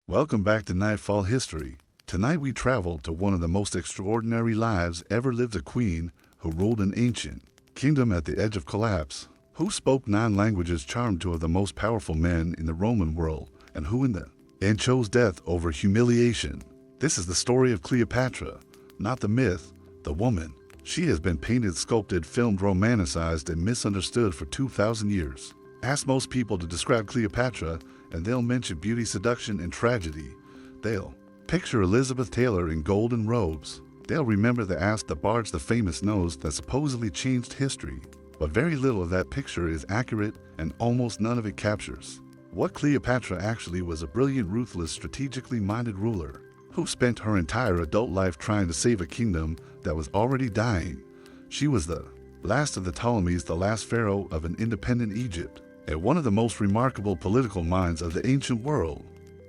Welcome back to Nightfall History. Tonight we travel to one of the most extraordinary lives ever lived, a queen who ruled an ancient kingdom at the edge of collapse, who spoke 9 languages, charmed 2 of the most powerful men in the Roman world, and who in the end chose death over humiliation. This is the story of Cleopatra, not the myth, the woman. She has been painted, sculpted, filmed, romanticized, and misunderstood for 2,000 years. Ask most people to describe Cleopatra, and they'll mention beauty, seduction, and tragedy. They'll picture Elizabeth Taylor in golden robes. They'll remember the ass, the barge, the famous nose that supposedly changed history. But very little of that picture is accurate, and almost none of it captures what Cleopatra actually was: a brilliant, ruthless, strategically minded ruler who spent her entire adult life trying to save a kingdom that was already dying. She was the last of the Ptolemies, the last pharaoh of an independent Egypt, and one of the most remarkable political minds of the ancient world.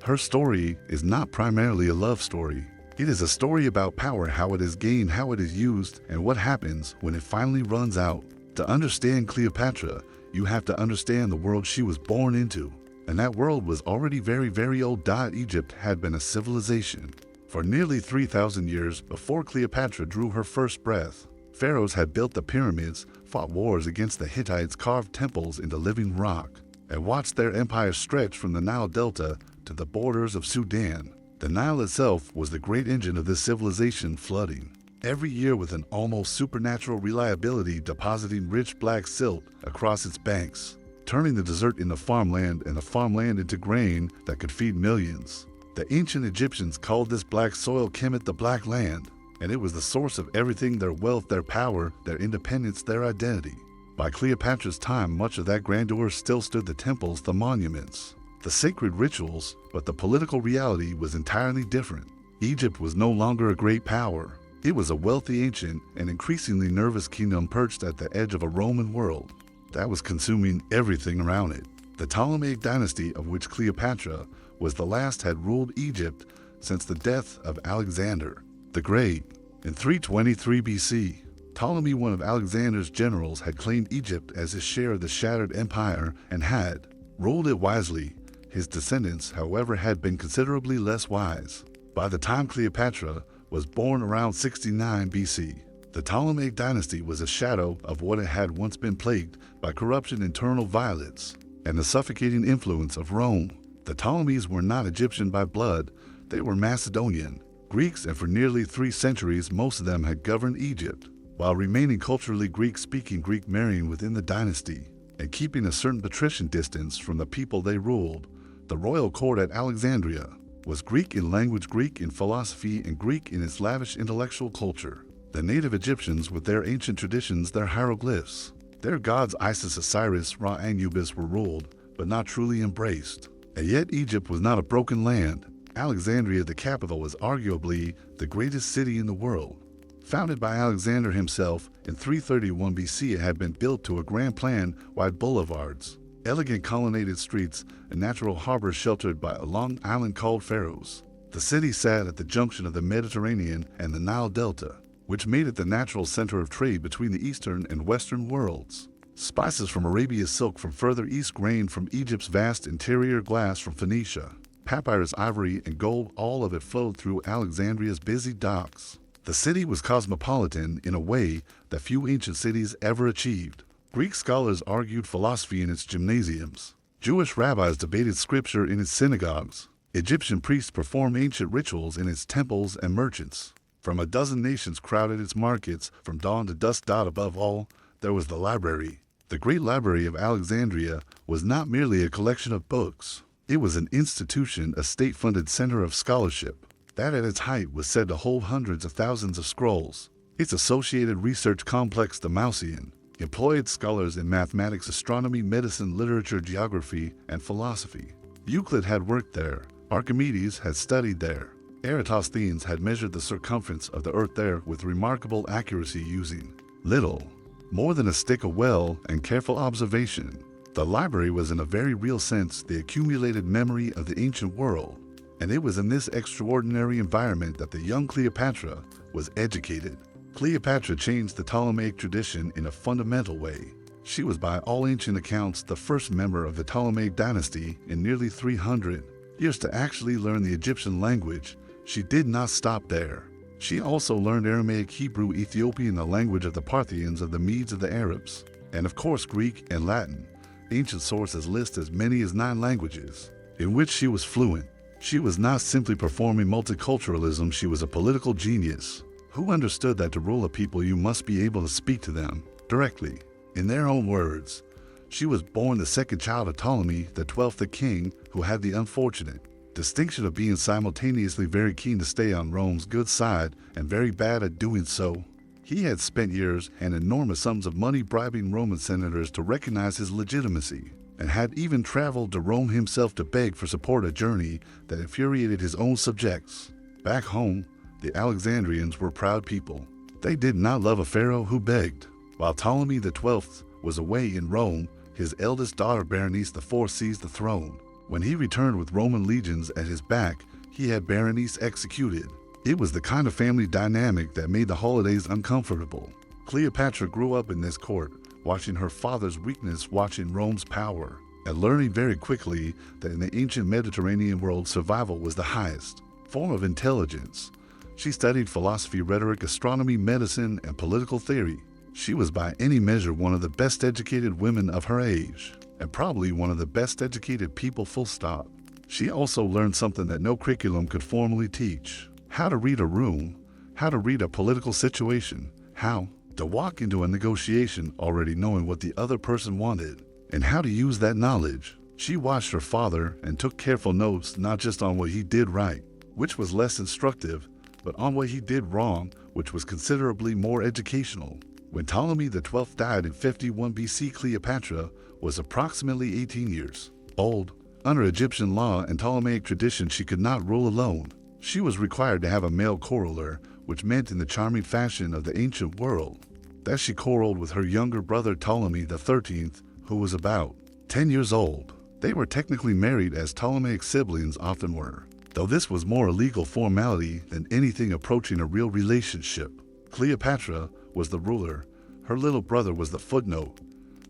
Her story is not primarily a love story. It is a story about power, how it is gained, how it is used, and what happens when it finally runs out. To understand Cleopatra, you have to understand the world she was born into. And that world was already very, very old. Egypt had been a civilization for nearly 3,000 years before Cleopatra drew her first breath. Pharaohs had built the pyramids, fought wars against the Hittites, carved temples into living rock, and watched their empire stretch from the Nile Delta to the borders of Sudan. The Nile itself was the great engine of this civilization, flooding every year with an almost supernatural reliability, depositing rich black silt across its banks, turning the desert into farmland and the farmland into grain that could feed millions. The ancient Egyptians called this black soil Kemet, the Black Land, and it was the source of everything: their wealth, their power, their independence, their identity. By Cleopatra's time, much of that grandeur still stood: the temples, the monuments, the sacred rituals, but the political reality was entirely different. Egypt was no longer a great power. It was a wealthy, ancient, and increasingly nervous kingdom perched at the edge of a Roman world that was consuming everything around it. The Ptolemaic dynasty, of which Cleopatra was the last, had ruled Egypt since the death of Alexander the Great in 323 BC. Ptolemy, one of Alexander's generals, had claimed Egypt as his share of the shattered empire and had ruled it wisely. His descendants, however, had been considerably less wise. By the time Cleopatra was born around 69 BC, the Ptolemaic dynasty was a shadow of what it had once been, plagued by corruption, internal violence, and the suffocating influence of Rome. The Ptolemies were not Egyptian by blood, they were Macedonian Greeks, and for nearly 3 centuries most of them had governed Egypt, while remaining culturally Greek-speaking, Greek marrying within the dynasty, and keeping a certain patrician distance from the people they ruled. The royal court at Alexandria was Greek in language, Greek in philosophy, and Greek in its lavish intellectual culture. The native Egyptians, with their ancient traditions, their hieroglyphs, their gods Isis, Osiris, Ra, Anubis, were ruled, but not truly embraced. And yet Egypt was not a broken land. Alexandria, the capital, was arguably the greatest city in the world. Founded by Alexander himself in 331 BC, it had been built to a grand plan: wide boulevards, elegant colonnaded streets, a natural harbor sheltered by a long island called Pharos. The city sat at the junction of the Mediterranean and the Nile Delta, which made it the natural center of trade between the eastern and western worlds. Spices from Arabia, silk from further east, grain from Egypt's vast interior, glass from Phoenicia, papyrus, ivory, and gold, all of it flowed through Alexandria's busy docks. The city was cosmopolitan in a way that few ancient cities ever achieved. Greek scholars argued philosophy in its gymnasiums. Jewish rabbis debated scripture in its synagogues. Egyptian priests performed ancient rituals in its temples, and merchants from a dozen nations crowded its markets from dawn to dusk. Above all, there was the library. The Great Library of Alexandria was not merely a collection of books. It was an institution, a state-funded center of scholarship that at its height was said to hold hundreds of thousands of scrolls. Its associated research complex, the Mausoleum, employed scholars in mathematics, astronomy, medicine, literature, geography, and philosophy. Euclid had worked there. Archimedes had studied there. Eratosthenes had measured the circumference of the earth there with remarkable accuracy, using little more than a stick, a well, and careful observation. The library was, in a very real sense, the accumulated memory of the ancient world, and it was in this extraordinary environment that the young Cleopatra was educated. Cleopatra changed the Ptolemaic tradition in a fundamental way. She was, by all ancient accounts, the first member of the Ptolemaic dynasty in nearly 300 years to actually learn the Egyptian language. She did not stop there. She also learned Aramaic, Hebrew, Ethiopian, the language of the Parthians, of the Medes, of the Arabs, and of course Greek and Latin. Ancient sources list as many as 9 languages in which she was fluent. She was not simply performing multiculturalism, she was a political genius who understood that to rule a people you must be able to speak to them directly. In their own words, she was born the second child of Ptolemy, the 12th the king, who had the unfortunate distinction of being simultaneously very keen to stay on Rome's good side and very bad at doing so. He had spent years and enormous sums of money bribing Roman senators to recognize his legitimacy, and had even traveled to Rome himself to beg for support, a journey that infuriated his own subjects. Back home, the Alexandrians were proud people. They did not love a pharaoh who begged. While Ptolemy the 12th was away in Rome, his eldest daughter Berenice IV seized the throne. When he returned with Roman legions at his back, he had Berenice executed. It was the kind of family dynamic that made the holidays uncomfortable. Cleopatra grew up in this court, watching her father's weakness, watching Rome's power, and learning very quickly that in the ancient Mediterranean world, survival was the highest form of intelligence. She studied philosophy, rhetoric, astronomy, medicine, and political theory. She was by any measure one of the best educated women of her age, and probably one of the best educated people, full stop. She also learned something that no curriculum could formally teach: how to read a room, how to read a political situation, how to walk into a negotiation already knowing what the other person wanted, and how to use that knowledge. She watched her father and took careful notes, not just on what he did right, which was less instructive, but on what he did wrong, which was considerably more educational. When Ptolemy the 12th died in 51 BC, Cleopatra was approximately 18 years old. Under Egyptian law and Ptolemaic tradition, she could not rule alone. She was required to have a male co-ruler, which meant, in the charming fashion of the ancient world, that she co-ruled with her younger brother Ptolemy the 13th, who was about 10 years old. They were technically married, as Ptolemaic siblings often were, though this was more a legal formality than anything approaching a real relationship. Cleopatra was the ruler. Her little brother was the footnote.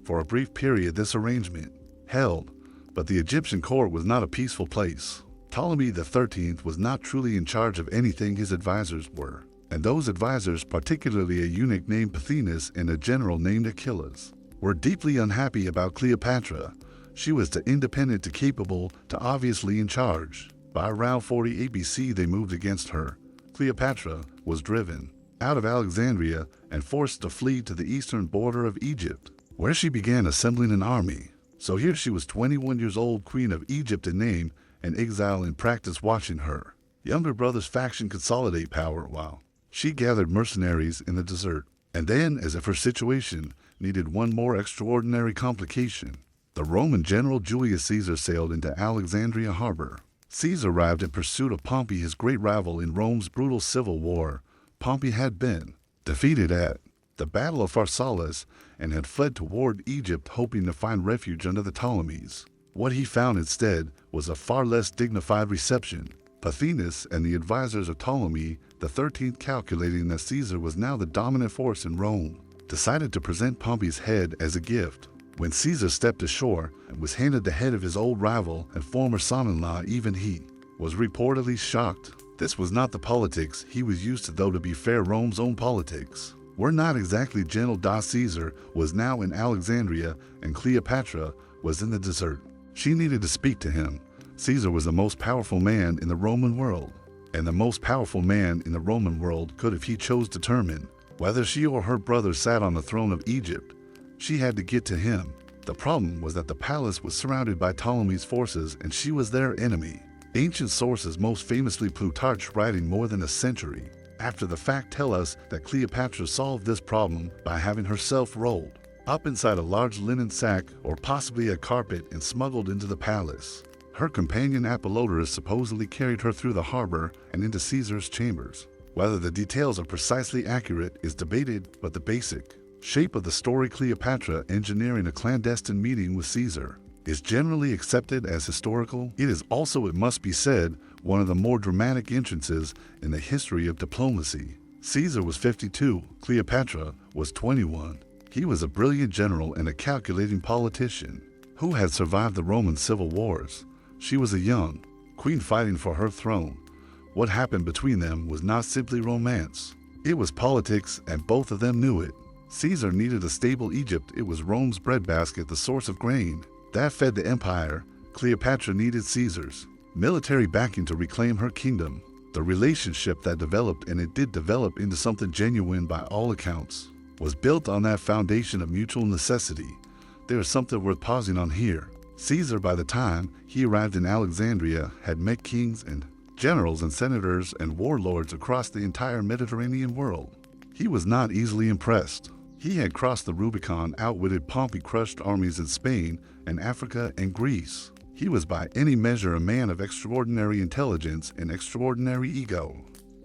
For a brief period, this arrangement held, but the Egyptian court was not a peaceful place. Ptolemy the 13th was not truly in charge of anything, his advisors were, and those advisors, particularly a eunuch named Pothinus and a general named Achilles, were deeply unhappy about Cleopatra. She was too independent, too capable, too obviously in charge. By around 48 BC, they moved against her. Cleopatra was driven out of Alexandria and forced to flee to the eastern border of Egypt, where she began assembling an army. So here she was, 21 years old, queen of Egypt in name and exile in practice, watching her younger brother's faction consolidate power while she gathered mercenaries in the desert. And then, as if her situation needed one more extraordinary complication, the Roman general Julius Caesar sailed into Alexandria harbor. Caesar arrived in pursuit of Pompey, his great rival in Rome's brutal civil war. Pompey had been defeated at the Battle of Pharsalus and had fled toward Egypt, hoping to find refuge under the Ptolemies. What he found instead was a far less dignified reception. Pothinus and the advisors of Ptolemy the 13th, calculating that Caesar was now the dominant force in Rome, decided to present Pompey's head as a gift. When Caesar stepped ashore and was handed the head of his old rival and former son-in-law, even he was reportedly shocked. This was not the politics he was used to, though to be fair, Rome's own politics were not exactly gentle. Caesar was now in Alexandria and Cleopatra was in the desert. She needed to speak to him. Caesar was the most powerful man in the Roman world, and the most powerful man in the Roman world could, if he chose, determine whether she or her brother sat on the throne of Egypt. She had to get to him. The problem was that the palace was surrounded by Ptolemy's forces and she was their enemy. Ancient sources, most famously Plutarch, writing more than a century after the fact, tell us that Cleopatra solved this problem by having herself rolled up inside a large linen sack or possibly a carpet and smuggled into the palace. Her companion Apollodorus supposedly carried her through the harbor and into Caesar's chambers. Whether the details are precisely accurate is debated, but the basic shape of the story, Cleopatra engineering a clandestine meeting with Caesar, is generally accepted as historical. It is also, it must be said, one of the more dramatic entrances in the history of diplomacy. Caesar was 52, Cleopatra was 21. He was a brilliant general and a calculating politician who had survived the Roman civil wars. She was a young queen fighting for her throne. What happened between them was not simply romance. It was politics, and both of them knew it. Caesar needed a stable Egypt. It was Rome's breadbasket, the source of grain. That fed the empire. Cleopatra needed Caesar's military backing to reclaim her kingdom. The relationship that developed, and it did develop into something genuine by all accounts, was built on that foundation of mutual necessity. There is something worth pausing on here. Caesar, by the time he arrived in Alexandria, had met kings and generals and senators and warlords across the entire Mediterranean world. He was not easily impressed. He had crossed the Rubicon, outwitted Pompey, crushed armies in Spain and Africa and Greece. He was by any measure a man of extraordinary intelligence and extraordinary ego.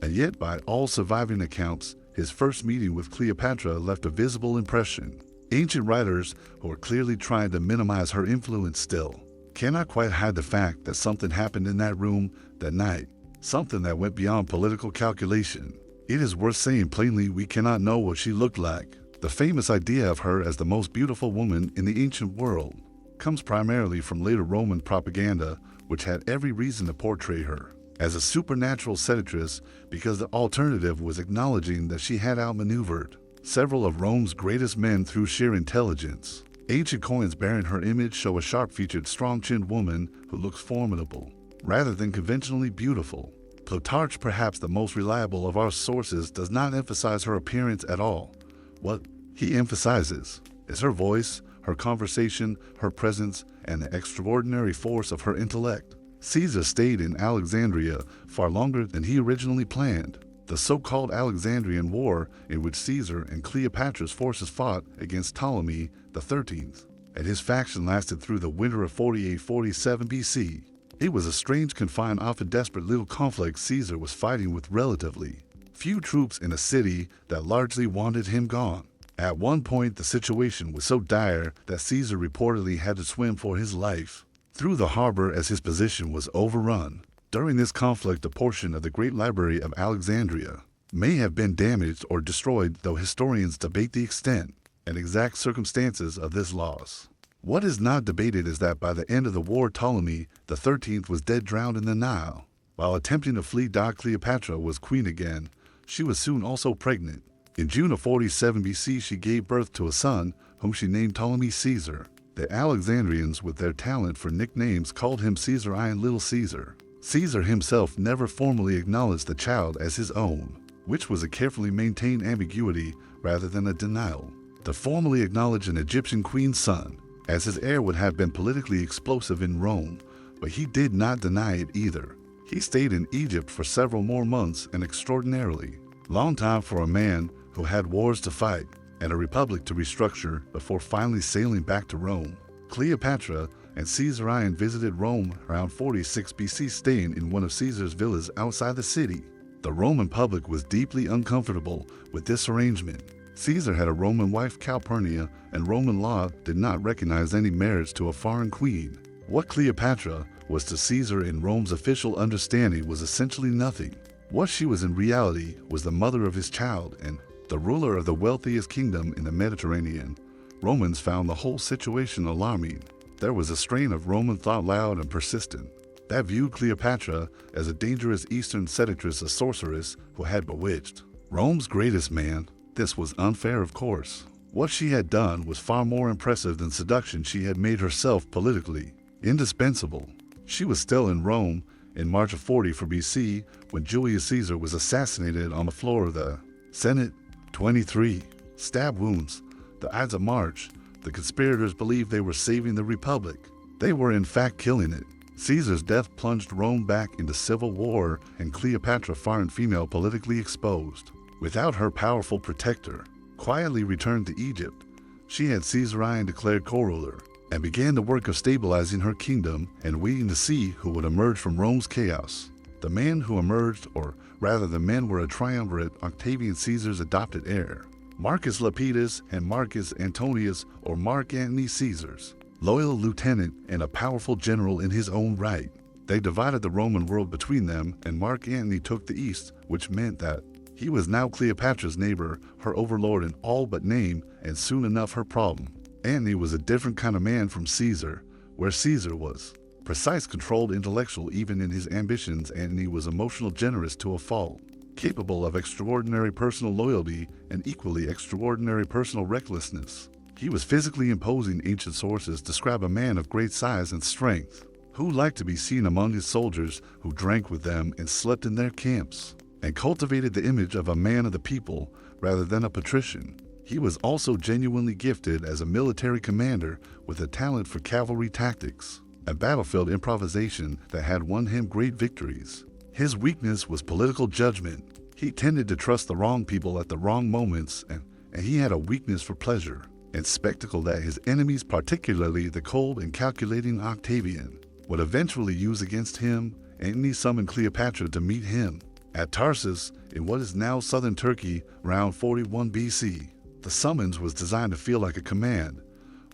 And yet, by all surviving accounts, his first meeting with Cleopatra left a visible impression. Ancient writers, who are clearly trying to minimize her influence still, cannot quite hide the fact that something happened in that room that night, something that went beyond political calculation. It is worth saying plainly, we cannot know what she looked like. The famous idea of her as the most beautiful woman in the ancient world comes primarily from later Roman propaganda, which had every reason to portray her as a supernatural seductress, because the alternative was acknowledging that she had outmaneuvered several of Rome's greatest men through sheer intelligence. Ancient coins bearing her image show a sharp-featured, strong-chinned woman who looks formidable, rather than conventionally beautiful. Plutarch, perhaps the most reliable of our sources, does not emphasize her appearance at all. What he emphasizes is her voice, her conversation, her presence, and the extraordinary force of her intellect. Caesar stayed in Alexandria far longer than he originally planned. The so-called Alexandrian War, in which Caesar and Cleopatra's forces fought against Ptolemy XIII, and his faction lasted through the winter of 48-47 BC. It was a strange, confined, often desperate little conflict Caesar was fighting with relatively few troops in a city that largely wanted him gone. At one point, the situation was so dire that Caesar reportedly had to swim for his life through the harbor as his position was overrun. During this conflict, a portion of the Great Library of Alexandria may have been damaged or destroyed, though historians debate the extent and exact circumstances of this loss. What is not debated is that by the end of the war, Ptolemy XIII was dead, drowned in the Nile. While attempting to flee, Cleopatra was queen again. She was soon also pregnant. In June of 47 BC, she gave birth to a son, whom she named Ptolemy Caesar. The Alexandrians, with their talent for nicknames, called him Caesarian Little Caesar. Caesar himself never formally acknowledged the child as his own, which was a carefully maintained ambiguity rather than a denial. To formally acknowledge an Egyptian queen's son as his heir would have been politically explosive in Rome, but he did not deny it either. He stayed in Egypt for several more months, an extraordinarily long time for a man who had wars to fight and a republic to restructure before finally sailing back to Rome. Cleopatra and Caesarion visited Rome around 46 BC, staying in one of Caesar's villas outside the city. The Roman public was deeply uncomfortable with this arrangement. Caesar had a Roman wife, Calpurnia, and Roman law did not recognize any marriage to a foreign queen. What Cleopatra was to Caesar in Rome's official understanding was essentially nothing. What she was in reality was the mother of his child and the ruler of the wealthiest kingdom in the Mediterranean. Romans found the whole situation alarming. There was a strain of Roman thought, loud and persistent, that viewed Cleopatra as a dangerous Eastern seductress, a sorceress who had bewitched Rome's greatest man. This was unfair, of course. What she had done was far more impressive than seduction. She had made herself politically indispensable. She was still in Rome in March of 44 BC when Julius Caesar was assassinated on the floor of the Senate. 23 stab wounds. The Ides of March. The conspirators believed they were saving the Republic. They were in fact killing it. Caesar's death plunged Rome back into civil war, and Cleopatra, foreign female, politically exposed. Without her powerful protector, quietly returned to Egypt. She had Caesarion declared co-ruler and began the work of stabilizing her kingdom and waiting to see who would emerge from Rome's chaos. The man who emerged, or rather the men, were a triumvirate: Octavian, Caesar's adopted heir; Marcus Lepidus and Marcus Antonius, or Mark Antony, Caesar's loyal lieutenant and a powerful general in his own right. They divided the Roman world between them, and Mark Antony took the east, which meant that he was now Cleopatra's neighbor, her overlord in all but name, and soon enough her problem. Antony was a different kind of man from Caesar. Where Caesar was Precise, controlled intellectual even in his ambitions, Antony was emotional, generous to a fault, capable of extraordinary personal loyalty and equally extraordinary personal recklessness. He was physically imposing. Ancient sources describe a man of great size and strength, who liked to be seen among his soldiers, who drank with them and slept in their camps, and cultivated the image of a man of the people rather than a patrician. He was also genuinely gifted as a military commander with a talent for cavalry tactics and battlefield improvisation that had won him great victories. His weakness was political judgment. He tended to trust the wrong people at the wrong moments, and he had a weakness for pleasure and spectacle that his enemies, particularly the cold and calculating Octavian, would eventually use against him. Antony summoned Cleopatra to meet him at Tarsus in what is now southern Turkey around 41 BC. The summons was designed to feel like a command.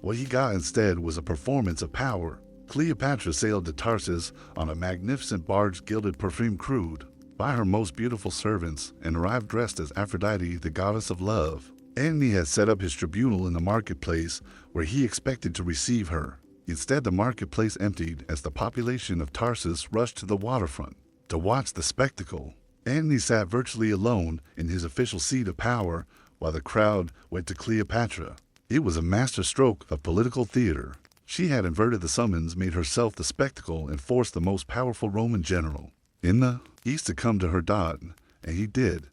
What he got instead was a performance of power. Cleopatra sailed to Tarsus on a magnificent barge, gilded, perfumed, crewed by her most beautiful servants, and arrived dressed as Aphrodite, the goddess of love. Antony had set up his tribunal in the marketplace where he expected to receive her. Instead, the marketplace emptied as the population of Tarsus rushed to the waterfront to watch the spectacle. Antony sat virtually alone in his official seat of power while the crowd went to Cleopatra. It was a masterstroke of political theater. She had inverted the summons, made herself the spectacle, and forced the most powerful Roman general in the East to come to her dot, and he did.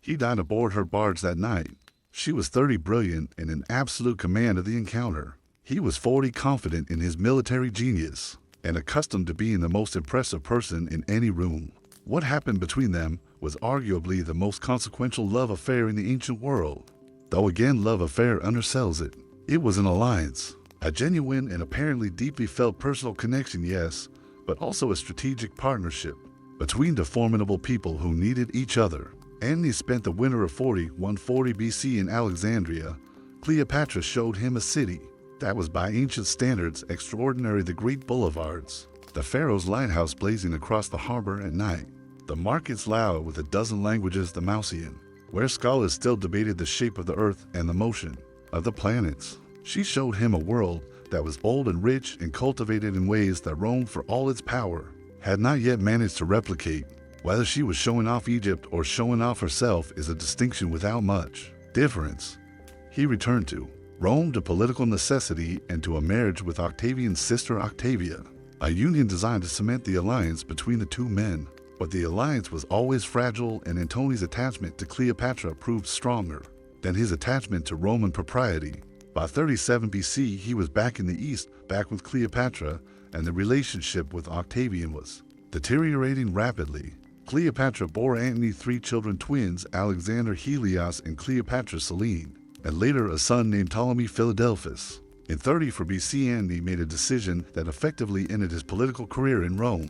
He died aboard her barge that night. She was 30, brilliant, and in absolute command of the encounter. He was 40, confident in his military genius, and accustomed to being the most impressive person in any room. What happened between them was arguably the most consequential love affair in the ancient world. Though again, love affair undersells it. It was an alliance, a genuine and apparently deeply felt personal connection, yes, but also a strategic partnership between the formidable people who needed each other. Antony spent the winter of 140 BC in Alexandria. Cleopatra showed him a city that was by ancient standards extraordinary. The great boulevards, the pharaoh's lighthouse blazing across the harbor at night, the markets loud with a dozen languages, the Mausian, where scholars still debated the shape of the earth and the motion of the planets. She showed him a world that was old and rich and cultivated in ways that Rome, for all its power, had not yet managed to replicate. Whether she was showing off Egypt or showing off herself is a distinction without much difference. He returned to Rome to political necessity and to a marriage with Octavian's sister Octavia, a union designed to cement the alliance between the two men. But the alliance was always fragile, and Antony's attachment to Cleopatra proved stronger than his attachment to Roman propriety. By 37 BC, he was back in the East, back with Cleopatra, and the relationship with Octavian was deteriorating rapidly. Cleopatra bore Antony 3 children, twins, Alexander, Helios, and Cleopatra, Selene, and later a son named Ptolemy Philadelphus. In 34 BC, Antony made a decision that effectively ended his political career in Rome.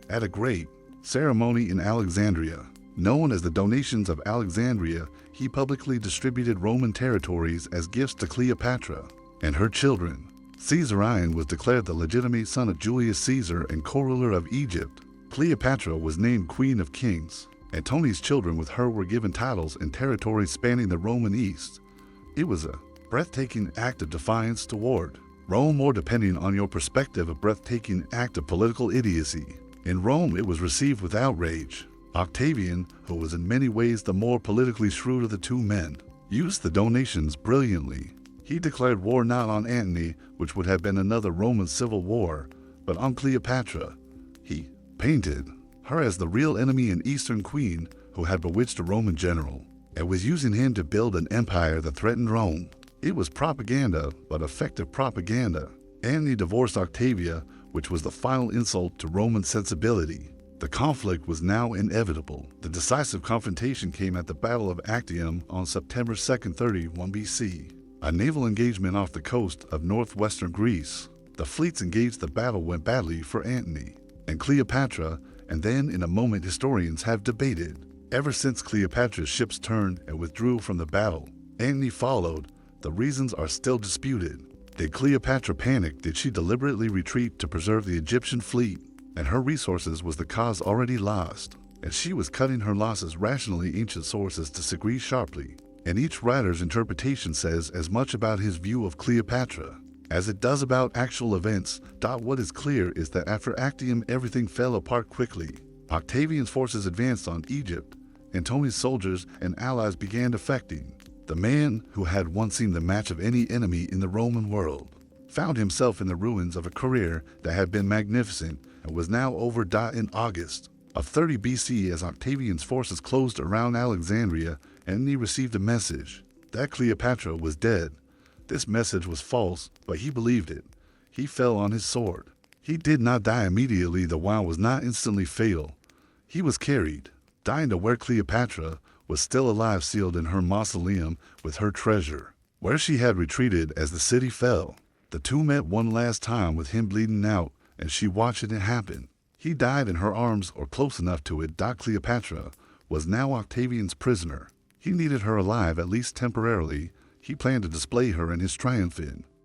At a great ceremony in Alexandria, known as the Donations of Alexandria, he publicly distributed Roman territories as gifts to Cleopatra and her children. Caesarion was declared the legitimate son of Julius Caesar and co-ruler of Egypt. Cleopatra was named Queen of Kings. Antony's children with her were given titles and territories spanning the Roman East. It was a breathtaking act of defiance toward Rome, or depending on your perspective, a breathtaking act of political idiocy. In Rome, it was received with outrage. Octavian, who was in many ways the more politically shrewd of the two men, used the donations brilliantly. He declared war not on Antony, which would have been another Roman civil war, but on Cleopatra. He painted her as the real enemy and Eastern queen who had bewitched a Roman general, and was using him to build an empire that threatened Rome. It was propaganda, but effective propaganda. Antony divorced Octavia, which was the final insult to Roman sensibility. The conflict was now inevitable. The decisive confrontation came at the Battle of Actium on September 2, 31 BC, a naval engagement off the coast of northwestern Greece. The fleets engaged. The battle went badly for Antony and Cleopatra, and then in a moment historians have debated. Ever since Cleopatra's ships turned and withdrew from the battle, Antony followed. The reasons are still disputed. Did Cleopatra panic? Did she deliberately retreat to preserve the Egyptian fleet and her resources? Was the cause already lost, and she was cutting her losses rationally? Ancient sources disagree sharply, and each writer's interpretation says as much about his view of Cleopatra as it does about actual events. What is clear is that after Actium, everything fell apart quickly. Octavian's forces advanced on Egypt. Antony's soldiers and allies began defecting. The man who had once seemed the match of any enemy in the Roman world found himself in the ruins of a career that had been magnificent and was now over. In August of 30 BC, as Octavian's forces closed around Alexandria, Antony received a message that Cleopatra was dead. This message was false, but he believed it. He fell on his sword. He did not die immediately. The wound was not instantly fatal. He was carried, dying to where Cleopatra was still alive, sealed in her mausoleum with her treasure, where she had retreated as the city fell. The two met one last time with him bleeding out, and she watched it happen. He died in her arms, or close enough to it. Cleopatra was now Octavian's prisoner. He needed her alive, at least temporarily. He planned to display her in his triumph.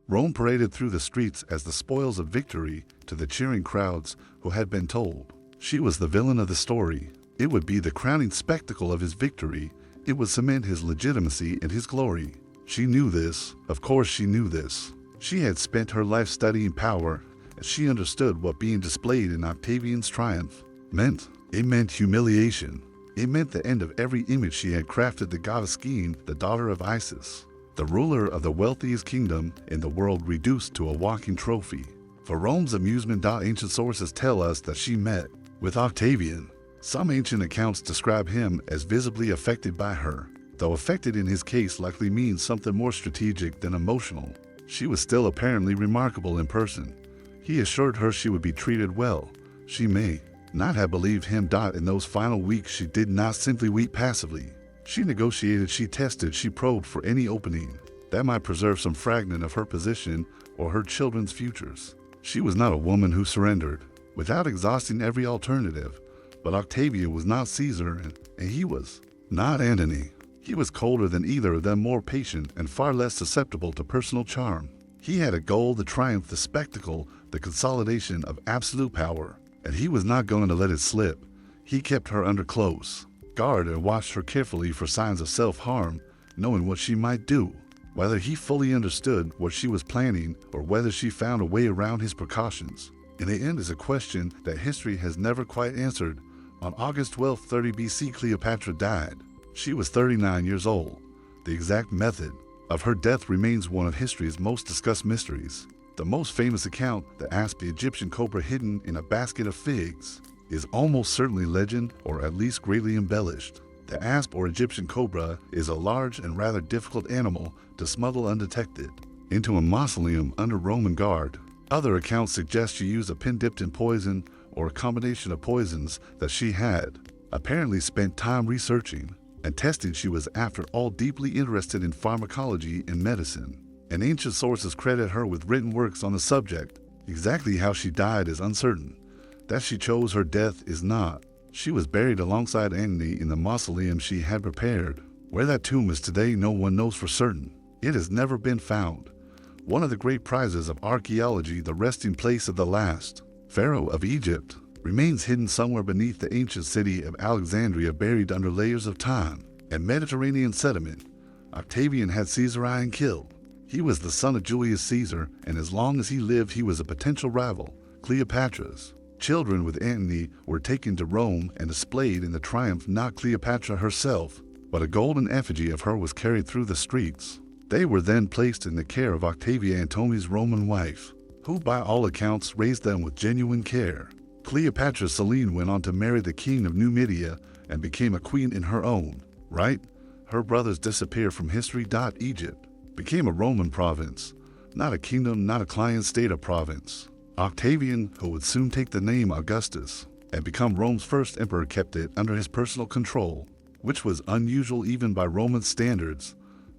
Rome paraded through the streets as the spoils of victory to the cheering crowds who had been told she was the villain of the story. It would be the crowning spectacle of his victory. It would cement his legitimacy and his glory. She knew this. Of course she knew this. She had spent her life studying power, and she understood what being displayed in Octavian's triumph meant. It meant humiliation. It meant the end of every image she had crafted. The goddess Skene, the daughter of Isis, the ruler of the wealthiest kingdom in the world, reduced to a walking trophy. For Rome's amusement, ancient sources tell us that she met with Octavian. Some ancient accounts describe him as visibly affected by her, though affected in his case likely means something more strategic than emotional. She was still apparently remarkable in person. He assured her she would be treated well. She may not have believed him. In those final weeks, she did not simply weep passively. She negotiated, she tested, she probed for any opening that might preserve some fragment of her position or her children's futures. She was not a woman who surrendered without exhausting every alternative. But Octavian was not Caesar, and he was not Antony. He was colder than either of them, more patient and far less susceptible to personal charm. He had a goal, the triumph, the spectacle, the consolidation of absolute power, and he was not going to let it slip. He kept her under close guard and watched her carefully for signs of self-harm, knowing what she might do. Whether he fully understood what she was planning or whether she found a way around his precautions, in the end, is a question that history has never quite answered. On August 12, 30 BC, Cleopatra died. She was 39 years old. The exact method of her death remains one of history's most discussed mysteries. The most famous account, the asp, the Egyptian cobra hidden in a basket of figs, is almost certainly legend, or at least greatly embellished. The asp, or Egyptian cobra, is a large and rather difficult animal to smuggle undetected into a mausoleum under Roman guard. Other accounts suggest she used a pin dipped in poison, or a combination of poisons that she had apparently spent time researching and testing. She was, after all, deeply interested in pharmacology and medicine, and ancient sources credit her with written works on the subject. Exactly how she died is uncertain. That she chose her death is not. She was buried alongside Antony in the mausoleum she had prepared. Where that tomb is today, no one knows for certain. It has never been found. One of the great prizes of archaeology, the resting place of the last pharaoh of Egypt, remains hidden somewhere beneath the ancient city of Alexandria, buried under layers of time and Mediterranean sediment. Octavian had Caesarion killed. He was the son of Julius Caesar, and as long as he lived, he was a potential rival. Cleopatra's children with Antony were taken to Rome and displayed in the triumph. Not Cleopatra herself, but a golden effigy of her was carried through the streets. They were then placed in the care of Octavia, Antony's Roman wife, who by all accounts raised them with genuine care. Cleopatra Selene went on to marry the king of Numidia and became a queen in her own right. Her brothers disappeared from history. Egypt became a Roman province, not a kingdom, not a client state, a province. Octavian, who would soon take the name Augustus and become Rome's first emperor, kept it under his personal control, which was unusual even by Roman standards.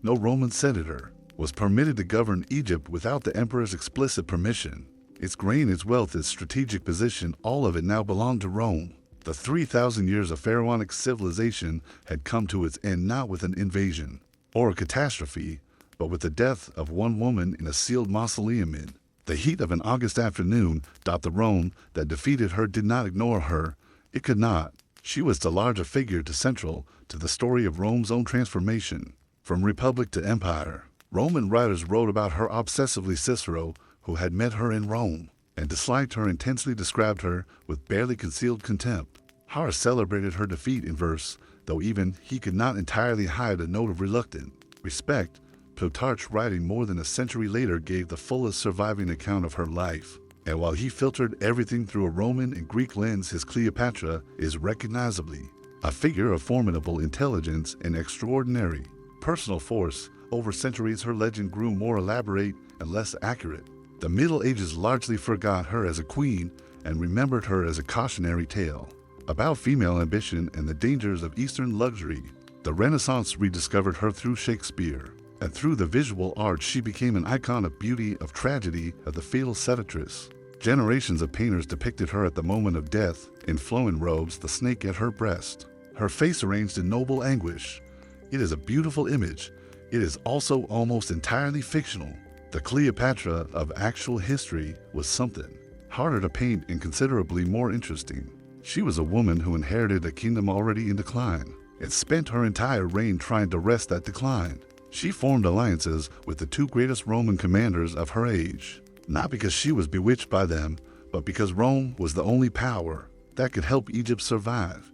No Roman senator was permitted to govern Egypt without the emperor's explicit permission. Its grain, its wealth, its strategic position, all of it now belonged to Rome. The 3,000 years of pharaonic civilization had come to its end, not with an invasion or a catastrophe, but with the death of one woman in a sealed mausoleum. In the heat of an August afternoon, the Rome that defeated her did not ignore her. It could not. She was too large a figure, too central to the story of Rome's own transformation. From republic to empire, Roman writers wrote about her obsessively. Cicero, who had met her in Rome and disliked her intensely, described her with barely concealed contempt. Horace celebrated her defeat in verse, though even he could not entirely hide a note of reluctant respect. Plutarch, writing more than a century later, gave the fullest surviving account of her life. And while he filtered everything through a Roman and Greek lens, his Cleopatra is recognizably a figure of formidable intelligence and extraordinary personal force. Over centuries, her legend grew more elaborate and less accurate. The Middle Ages largely forgot her as a queen and remembered her as a cautionary tale about female ambition and the dangers of Eastern luxury. The Renaissance rediscovered her through Shakespeare, and through the visual arts she became an icon of beauty, of tragedy, of the fatal seductress. Generations of painters depicted her at the moment of death, in flowing robes, the snake at her breast, her face arranged in noble anguish. It is a beautiful image. It is also almost entirely fictional. The Cleopatra of actual history was something harder to paint and considerably more interesting. She was a woman who inherited a kingdom already in decline and spent her entire reign trying to arrest that decline. She formed alliances with the two greatest Roman commanders of her age, not because she was bewitched by them, but because Rome was the only power that could help Egypt survive.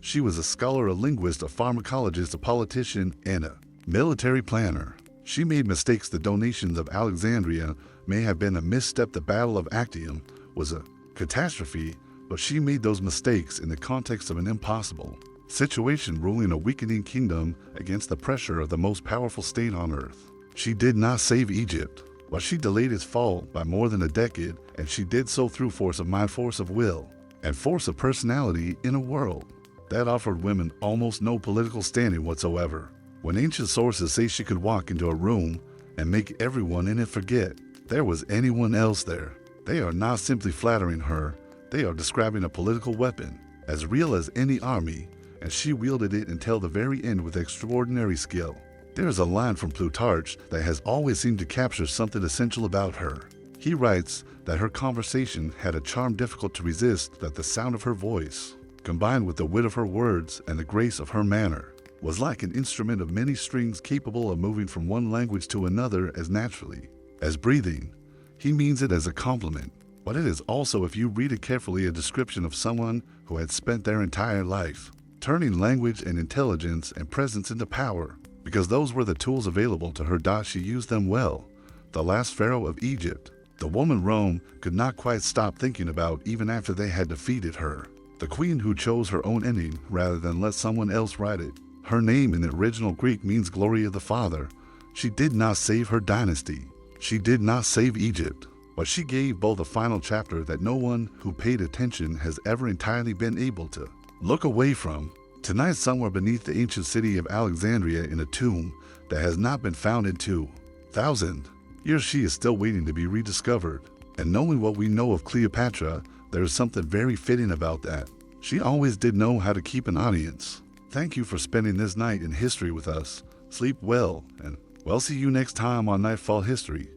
She was a scholar, a linguist, a pharmacologist, a politician, and a military planner. She made mistakes. The donations of Alexandria may have been a misstep. The Battle of Actium was a catastrophe, but she made those mistakes in the context of an impossible situation, ruling a weakening kingdom against the pressure of the most powerful state on earth. She did not save Egypt, but she delayed its fall by more than a decade, and she did so through force of mind, force of will, and force of personality in a world that offered women almost no political standing whatsoever. When ancient sources say she could walk into a room and make everyone in it forget there was anyone else there, they are not simply flattering her, they are describing a political weapon as real as any army, and she wielded it until the very end with extraordinary skill. There is a line from Plutarch that has always seemed to capture something essential about her. He writes that her conversation had a charm difficult to resist, that the sound of her voice, combined with the wit of her words and the grace of her manner, was like an instrument of many strings capable of moving from one language to another as naturally as breathing. He means it as a compliment, but it is also, if you read it carefully, a description of someone who had spent their entire life turning language and intelligence and presence into power, because those were the tools available to her. She used them well. The last pharaoh of Egypt, the woman Rome could not quite stop thinking about even after they had defeated her. The queen who chose her own ending rather than let someone else write it. Her name in the original Greek means glory of the Father. She did not save her dynasty. She did not save Egypt, but she gave both a final chapter that no one who paid attention has ever entirely been able to look away from. Tonight, somewhere beneath the ancient city of Alexandria, in a tomb that has not been found in 2,000 years, she is still waiting to be rediscovered. And knowing what we know of Cleopatra, there is something very fitting about that. She always did know how to keep an audience. Thank you for spending this night in history with us. Sleep well, and we'll see you next time on Nightfall History.